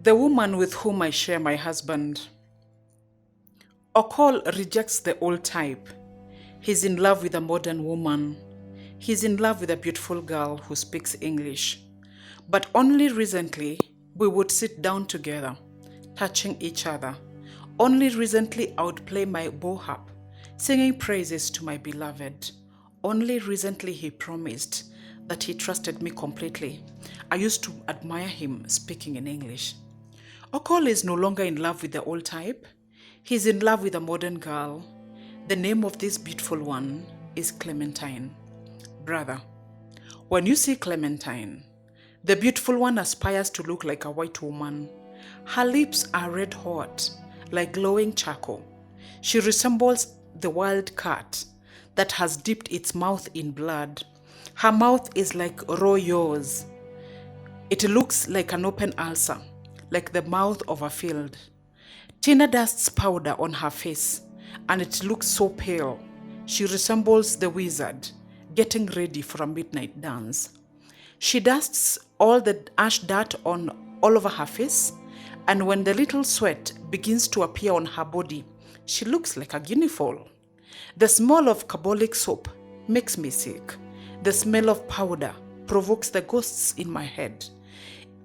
The woman with whom I share my husband. Ocol rejects the old type. He's in love with a modern woman. He's in love with a beautiful girl who speaks English. But only recently, we would sit down together, touching each other. Only recently, I would play my bohap, singing praises to my beloved. Only recently, he promised that he trusted me completely. I used to admire him speaking in English. Ocol is no longer in love with the old type. He's in love with a modern girl. The name of this beautiful one is Clementine. Brother, when you see Clementine, the beautiful one aspires to look like a white woman. Her lips are red hot, like glowing charcoal. She resembles the wild cat that has dipped its mouth in blood. Her mouth is like raw yaws. It looks like an open ulcer, like the mouth of a field. Tina dusts powder on her face, and it looks so pale. She resembles the wizard, getting ready for a midnight dance. She dusts all the ash dirt on all over her face, and when the little sweat begins to appear on her body, she looks like a guinea fowl. The smell of carbolic soap makes me sick. The smell of powder provokes the ghosts in my head.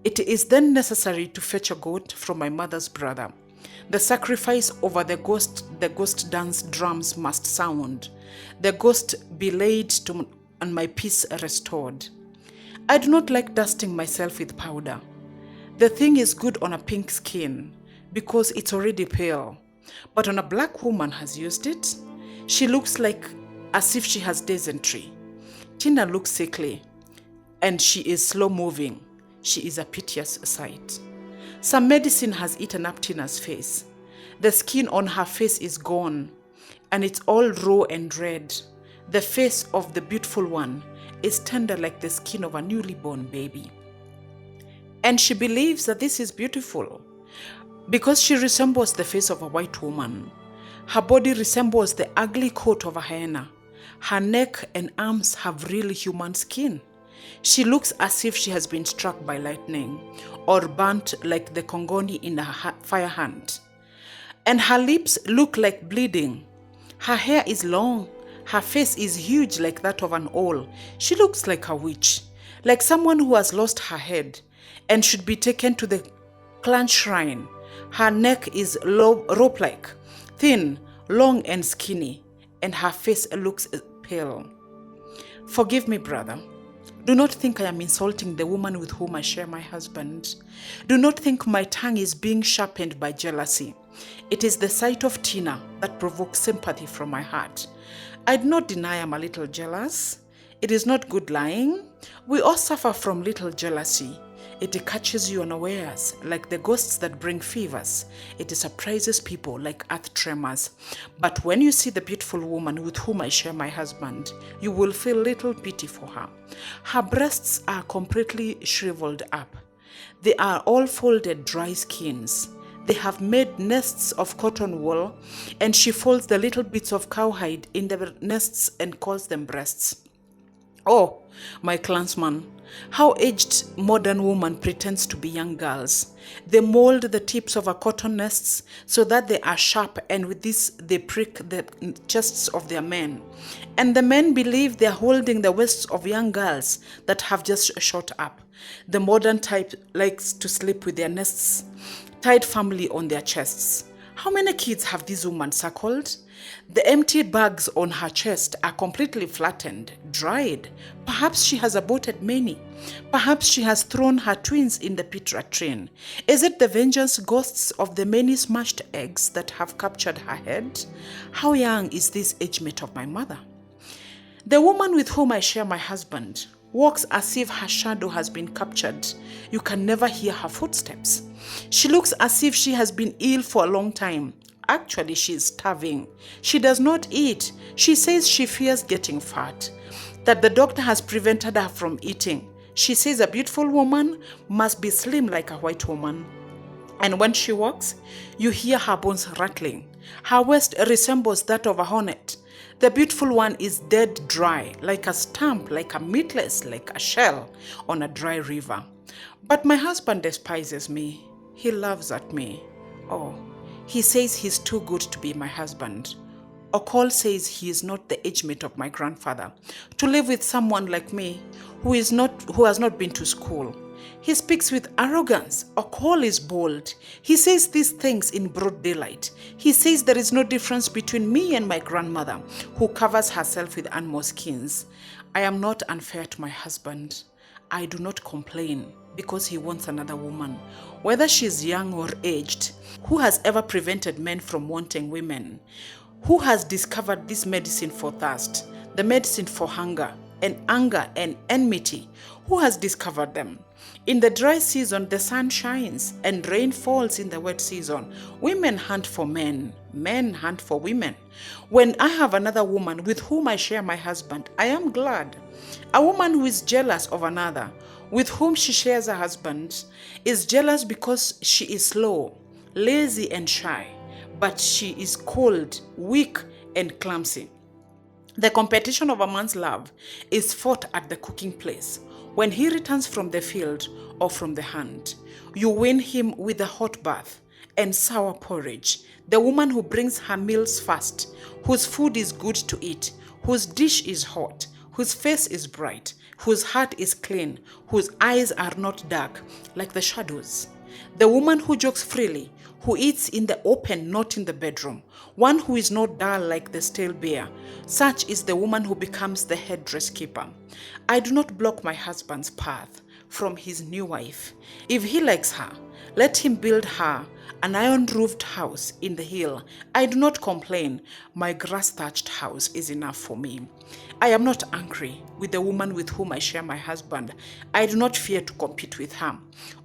It is then necessary to fetch a goat from my mother's brother. The sacrifice over the ghost dance drums must sound. The ghost be laid to, and my peace restored. I do not like dusting myself with powder. The thing is good on a pink skin because it's already pale. But when a black woman has used it, she looks like as if she has dysentery. Tina looks sickly, and she is slow moving. She is a piteous sight. Some medicine has eaten up Tina's face. The skin on her face is gone, and it's all raw and red. The face of the beautiful one is tender like the skin of a newly born baby. And she believes that this is beautiful because she resembles the face of a white woman. Her body resembles the ugly coat of a hyena. Her neck and arms have real human skin. She looks as if she has been struck by lightning or burnt like the Congoni in a fire hand. And her lips look like bleeding. Her hair is long. Her face is huge like that of an owl. She looks like a witch, like someone who has lost her head and should be taken to the clan shrine. Her neck is rope-like, thin, long and skinny, and her face looks pale. Forgive me, brother. Do not think I am insulting the woman with whom I share my husband. Do not think my tongue is being sharpened by jealousy. It is the sight of Tina that provokes sympathy from my heart. I do not deny I am a little jealous. It is not good lying. We all suffer from little jealousy. It catches you unawares, like the ghosts that bring fevers. It surprises people like earth tremors. But when you see the beautiful woman with whom I share my husband, you will feel little pity for her. Her breasts are completely shriveled up. They are all folded dry skins. They have made nests of cotton wool, and she folds the little bits of cowhide in the nests and calls them breasts. Oh, my clansman, how aged modern woman pretends to be young girls. They mold the tips of our cotton nests so that they are sharp, and with this they prick the chests of their men. And the men believe they are holding the waists of young girls that have just shot up. The modern type likes to sleep with their nests tied firmly on their chests. How many kids have this woman suckled? The empty bags on her chest are completely flattened, dried. Perhaps she has aborted many. Perhaps she has thrown her twins in the pit latrine. Is it the vengeance ghosts of the many smashed eggs that have captured her head? How young is this age mate of my mother? The woman with whom I share my husband walks as if her shadow has been captured. You can never hear her footsteps. She looks as if she has been ill for a long time. Actually, she is starving. She does not eat. She says she fears getting fat, that the doctor has prevented her from eating. She says a beautiful woman must be slim like a white woman. And when she walks, you hear her bones rattling. Her waist resembles that of a hornet. The beautiful one is dead dry, like a stump, like a meatless, like a shell on a dry river. But my husband despises me. He laughs at me. Oh, he says he's too good to be my husband. Ocol says he is not the age mate of my grandfather to live with someone like me who has not been to school. He speaks with arrogance. Ocol is bold. He says these things in broad daylight. He says there is no difference between me and my grandmother who covers herself with animal skins. I am not unfair to my husband. I do not complain because he wants another woman, whether she's young or aged. Who has ever prevented men from wanting women? Who has discovered this medicine for thirst, the medicine for hunger and anger and enmity? Who has discovered them? In the dry season, the sun shines and rain falls in the wet season. Women hunt for men, men hunt for women. When I have another woman with whom I share my husband, I am glad. A woman who is jealous of another, with whom she shares a husband, is jealous because she is slow, lazy and shy, but she is cold, weak and clumsy. The competition of a man's love is fought at the cooking place. When he returns from the field or from the hunt, you win him with a hot bath and sour porridge. The woman who brings her meals fast, whose food is good to eat, whose dish is hot, whose face is bright, whose heart is clean, whose eyes are not dark like the shadows. The woman who jokes freely, who eats in the open, not in the bedroom, one who is not dull like the stale beer. Such is the woman who becomes the headdress keeper. I do not block my husband's path from his new wife. If he likes her, let him build her an iron-roofed house in the hill. I do not complain. My grass-thatched house is enough for me. I am not angry with the woman with whom I share my husband. I do not fear to compete with her.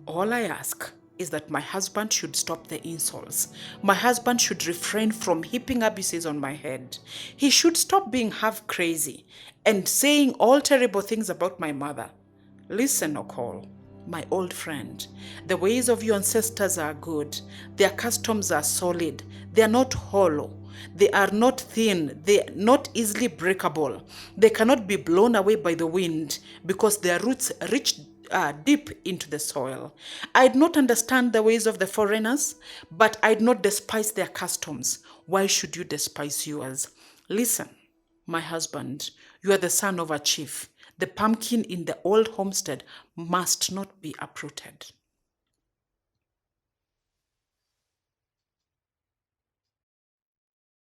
All I ask is that my husband should stop the insults. My husband should refrain from heaping abuses on my head. He should stop being half crazy and saying all terrible things about my mother. Listen, Ocol, my old friend. The ways of your ancestors are good. Their customs are solid. They are not hollow. They are not thin. They are not easily breakable. They cannot be blown away by the wind because their roots reach deep into the soil. I do not understand the ways of the foreigners, but I do not despise their customs. Why should you despise yours? Listen, my husband, you are the son of a chief. The pumpkin in the old homestead must not be uprooted.